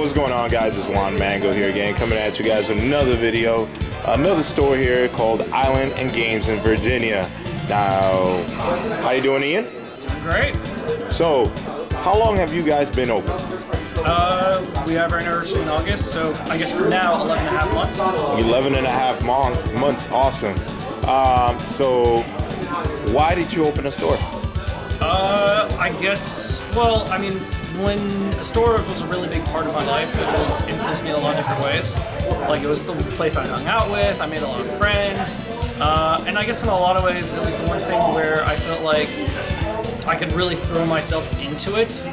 What's going on, guys? It's Juan Mango here again, coming at you guys with another video, another store here called Island and Games in Virginia. Now, how you doing, Ian? Doing great. So, how long have you guys been open? We have our anniversary in August, so I guess for now, 11 and a half months. 11 and a half months, awesome. So, why did you open a store? I guess, well, I mean, when a store was a really big part of my life, it influenced me in a lot of different ways. Like, it was the place I hung out with, I made a lot of friends, and I guess in a lot of ways, it was the one thing where I felt like I could really throw myself into it,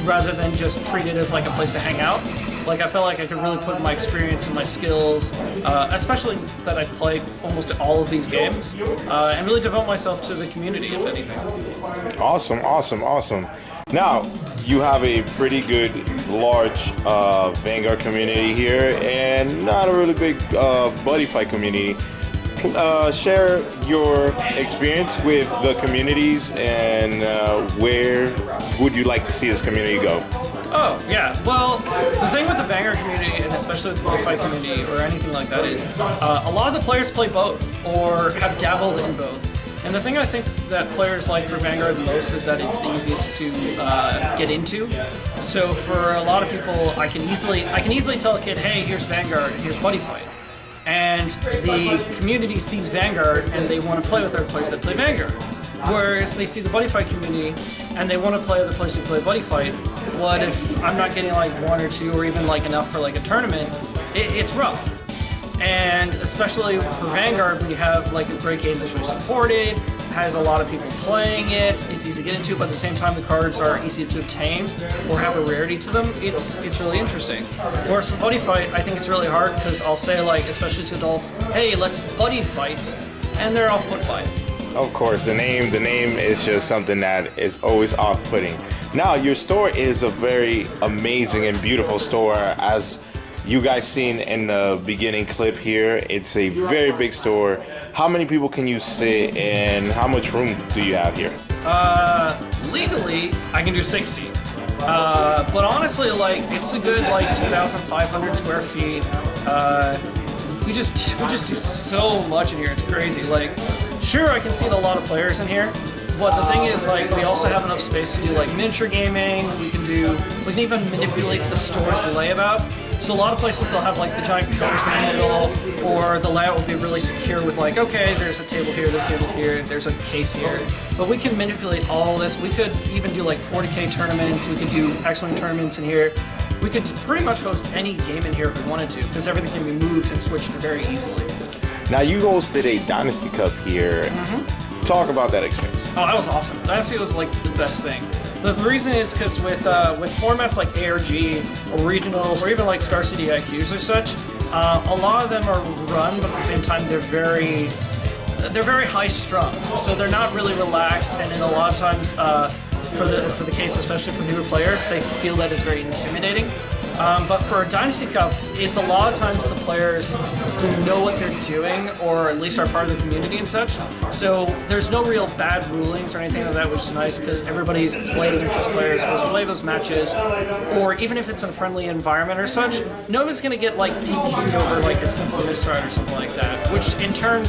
rather than just treat it as like a place to hang out. Like, I felt like I could really put my experience and my skills, especially that I played almost all of these games, and really devote myself to the community, if anything. Awesome. Now, you have a pretty good, large Vanguard community here, and not a really big buddy fight community. Share your experience with the communities, and where would you like to see this community go? Oh, yeah. Well, the thing with the Vanguard community, and especially with the buddy fight community or anything like that, is a lot of the players play both, or have dabbled in both. And the thing I think that players like for Vanguard the most is that it's the easiest to get into. So for a lot of people, I can easily tell a kid, hey, here's Vanguard, here's Buddy Fight. And the community sees Vanguard and they want to play with other players that play Vanguard. Whereas they see the Buddy Fight community and they want to play with other players who play Buddy Fight. But if I'm not getting like one or two or even like enough for like a tournament, it's rough. And especially for Vanguard, when you have like a great game that's really supported, has a lot of people playing it, it's easy to get into, but at the same time the cards are easy to obtain or have a rarity to them, it's really interesting. Whereas for Buddy Fight, I think it's really hard because I'll say, like, especially to adults, hey, let's Buddy Fight, and they're off put by it. Of course, the name is just something that is always off-putting. Now, your store is a very amazing and beautiful store, as you guys seen in the beginning clip here. It's a very big store. How many people can you sit and how much room do you have here? Legally, I can do 60. But honestly, like, it's a good, like, 2,500 square feet. We just do so much in here, it's crazy. Like, sure, I can seat a lot of players in here, but the thing is, like, we also have enough space to do, like, miniature gaming. We can even manipulate the store's layout. So a lot of places they'll have like the giant pillars in the middle, or the layout will be really secure with like, okay, there's a table here, there's a case here. But we can manipulate all this. We could even do like 40K tournaments. We could do X-Wing tournaments in here. We could pretty much host any game in here if we wanted to, because everything can be moved and switched very easily. Now, you hosted a Dynasty Cup here. Mm-hmm. Talk about that experience. Oh, that was awesome. Dynasty was like the best thing. The reason is because with formats like ARG or regionals or even like Star City IQs or such, a lot of them are run, but at the same time they're very high strung. So they're not really relaxed, and in a lot of times for the case, especially for newer players, they feel that it's very intimidating. But for a Dynasty Cup, it's a lot of times the players who know what they're doing, or at least are part of the community and such. So there's no real bad rulings or anything like that, which is nice because everybody's played against those players, or has played those matches, or even if it's in a friendly environment or such, nobody's going to get like DQ'd over like a simple misride or something like that, which in turn,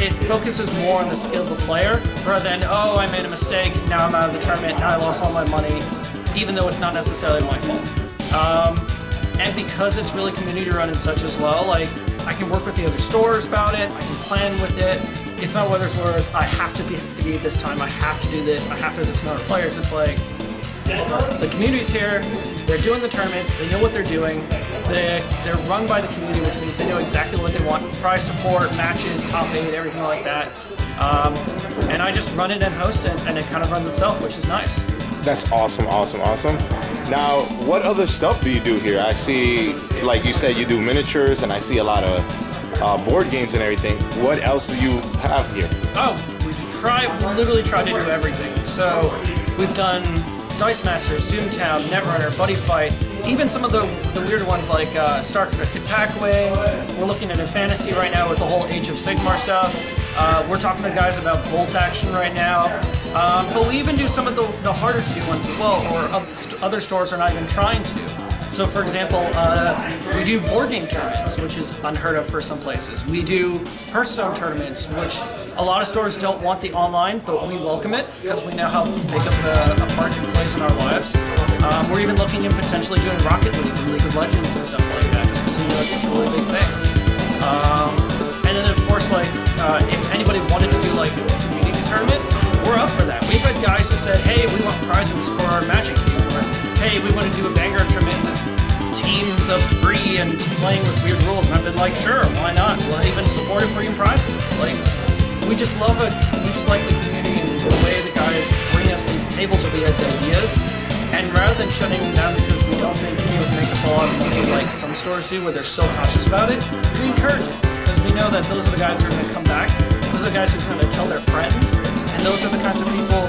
it focuses more on the skill of the player rather than, oh, I made a mistake, now I'm out of the tournament, now I lost all my money, even though it's not necessarily my fault. And because it's really community run and such as well, like, I can work with the other stores about it, I can plan with it. It's not whether it's whereas I have to be at this time, I have to do this, I have to have this amount of players. It's like, the community's here, they're doing the tournaments, they know what they're doing, they're run by the community, which means they know exactly what they want, prize support, matches, top 8, everything like that. And I just run it and host it, and it kind of runs itself, which is nice. That's awesome. Now, what other stuff do you do here? I see, like you said, you do miniatures, and I see a lot of board games and everything. What else do you have here? Oh, we literally try to do everything. So we've done Dice Masters, Doomtown, Netrunner, Buddy Fight, even some of the weird ones like Star Trek Attack Wing. We're looking at a fantasy right now with the whole Age of Sigmar stuff. We're talking to guys about Bolt Action right now. But we even do some of the harder to do ones as well, or other stores are not even trying to do. So for example, we do board game tournaments, which is unheard of for some places. We do Hearthstone tournaments, which a lot of stores don't want the online, but we welcome it because we know how big of a part it plays in our lives. We're even looking at potentially doing Rocket League and League of Legends and stuff like that, just because we know it's such a really big thing. And then of course, like, if anybody wanted to do like a community tournament, we're up for that. We've had guys who said, hey, we want prizes for our Magic Cube, or hey, we want to do a Vanguard tournament with teams of 3 and playing with weird rules. And I've been like, sure, why not? We'll even support it for you prizes. Like, we just love it. We just like the community and the way the guys bring us these tables with these ideas. And rather than shutting them down because we don't think it would make us a lot of money like some stores do, where they're so conscious about it, we encourage it because we know that those are the guys who are going to come back. Those are the guys who are going to tell their friends, and those are the kinds of people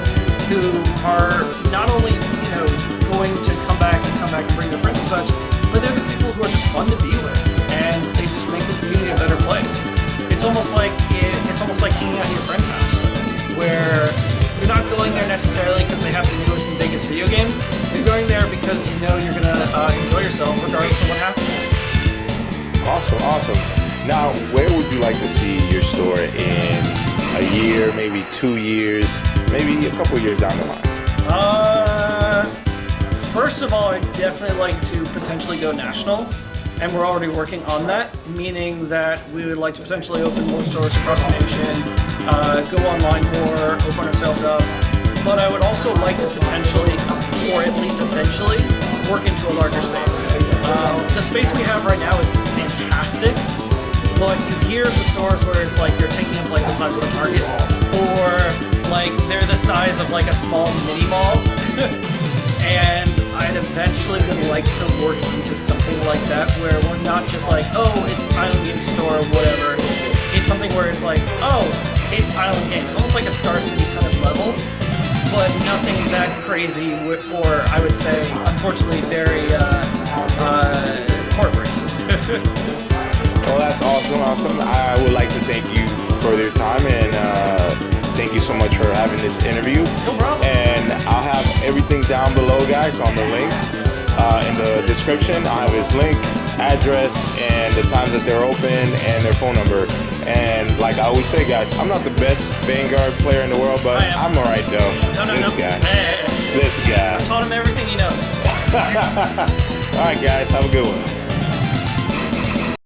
who are not only, you know, going to come back and bring their friends and such, but they're the people who are just fun to be with, and they just make the community a better place. It's almost like hanging out at your friend's house, where you're not going there necessarily because they have the newest and biggest video game. You're going there because you know you're gonna enjoy yourself regardless of what happens. Awesome. Now, where would you like to see your store in a year, maybe 2 years, maybe a couple years down the line? First of all, I'd definitely like to potentially go national, and we're already working on that, meaning that we would like to potentially open more stores across the nation, go online more, open ourselves up. But I would also like to potentially, or at least eventually, work into a larger space. The space we have right now is fantastic, but you hear the stores where it's like you're taking up like the size of a Target, or like they're the size of like a small mini mall. And I'd eventually would like to work into something like that, where we're not just like, oh, it's Island Games Store or whatever. It's something where it's like, oh, it's Island Games, almost like a Star City kind of level, but nothing that crazy, or I would say, unfortunately, very corporate. Well, that's awesome. I would like to thank you for your time, and thank you so much for having this interview. No problem. And I'll have everything down below, guys, on the link in the description. I'll have his link, address, and the times that they're open, and their phone number. And like I always say, guys, I'm not the best Vanguard player in the world, but I'm alright though. No. This guy. I taught him everything he knows. Alright, guys, have a good one.